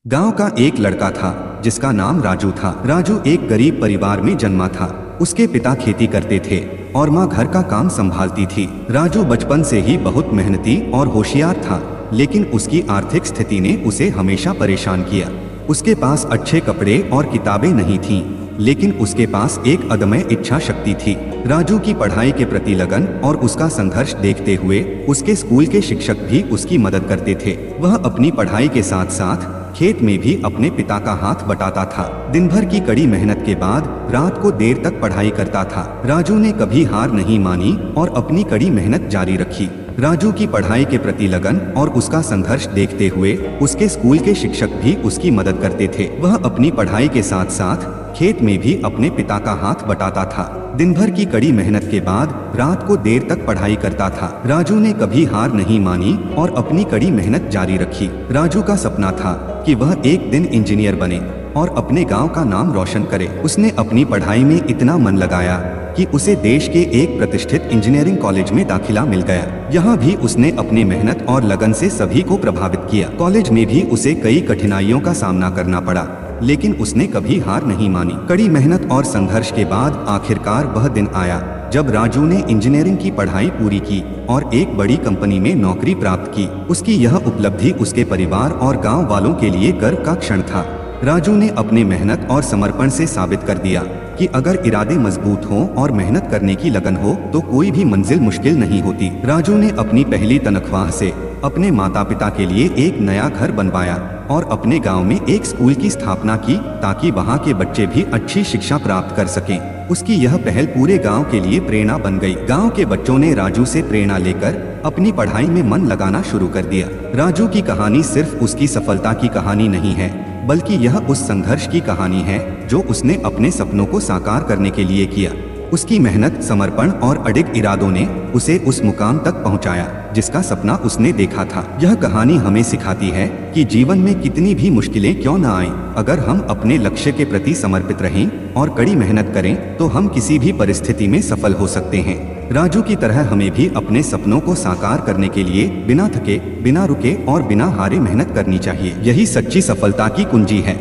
गांव का एक लड़का था जिसका नाम राजू था। राजू एक गरीब परिवार में जन्मा था। उसके पिता खेती करते थे और माँ घर का काम संभालती थी। राजू बचपन से ही बहुत मेहनती और होशियार था, लेकिन उसकी आर्थिक स्थिति ने उसे हमेशा परेशान किया। उसके पास अच्छे कपड़े और किताबें नहीं थीं, लेकिन उसके पास एक अदम्य इच्छा शक्ति थी। राजू की पढ़ाई के प्रति लगन और उसका संघर्ष देखते हुए उसके स्कूल के शिक्षक भी उसकी मदद करते थे। वह अपनी पढ़ाई के साथ साथ खेत में भी अपने पिता का हाथ बटाता था। दिन भर की कड़ी मेहनत के बाद रात को देर तक पढ़ाई करता था। राजू ने कभी हार नहीं मानी और अपनी कड़ी मेहनत जारी रखी। राजू की पढ़ाई के प्रति लगन और उसका संघर्ष देखते हुए उसके स्कूल के शिक्षक भी उसकी मदद करते थे। वह अपनी पढ़ाई के साथ साथ खेत में भी अपने पिता का हाथ बटाता था। दिन भर की कड़ी मेहनत के बाद रात को देर तक पढ़ाई करता था। राजू ने कभी हार नहीं मानी और अपनी कड़ी मेहनत जारी रखी। राजू का सपना था कि वह एक दिन इंजीनियर बने और अपने गांव का नाम रोशन करे। उसने अपनी पढ़ाई में इतना मन लगाया कि उसे देश के एक प्रतिष्ठित इंजीनियरिंग कॉलेज में दाखिला मिल गया। यहाँ भी उसने अपनी मेहनत और लगन से सभी को प्रभावित किया। कॉलेज में भी उसे कई कठिनाइयों का सामना करना पड़ा, लेकिन उसने कभी हार नहीं मानी। कड़ी मेहनत और संघर्ष के बाद आखिरकार वह दिन आया जब राजू ने इंजीनियरिंग की पढ़ाई पूरी की और एक बड़ी कंपनी में नौकरी प्राप्त की। उसकी यह उपलब्धि उसके परिवार और गांव वालों के लिए गर्व का क्षण था। राजू ने अपने मेहनत और समर्पण से साबित कर दिया कि अगर इरादे मजबूत हों और मेहनत करने की लगन हो तो कोई भी मंजिल मुश्किल नहीं होती। राजू ने अपनी पहली तनख्वाह से अपने माता पिता के लिए एक नया घर बनवाया और अपने गांव में एक स्कूल की स्थापना की ताकि वहां के बच्चे भी अच्छी शिक्षा प्राप्त कर सकें। उसकी यह पहल पूरे गांव के लिए प्रेरणा बन गई। गांव के बच्चों ने राजू से प्रेरणा लेकर अपनी पढ़ाई में मन लगाना शुरू कर दिया। राजू की कहानी सिर्फ उसकी सफलता की कहानी नहीं है, बल्कि यह उस संघर्ष की कहानी है जो उसने अपने सपनों को साकार करने के लिए किया। उसकी मेहनत, समर्पण और अडिग इरादों ने उसे उस मुकाम तक पहुंचाया जिसका सपना उसने देखा था। यह कहानी हमें सिखाती है कि जीवन में कितनी भी मुश्किलें क्यों न आएं, अगर हम अपने लक्ष्य के प्रति समर्पित रहें और कड़ी मेहनत करें तो हम किसी भी परिस्थिति में सफल हो सकते हैं। राजू की तरह हमें भी अपने सपनों को साकार करने के लिए बिना थके, बिना रुके और बिना हारे मेहनत करनी चाहिए। यही सच्ची सफलता की कुंजी है।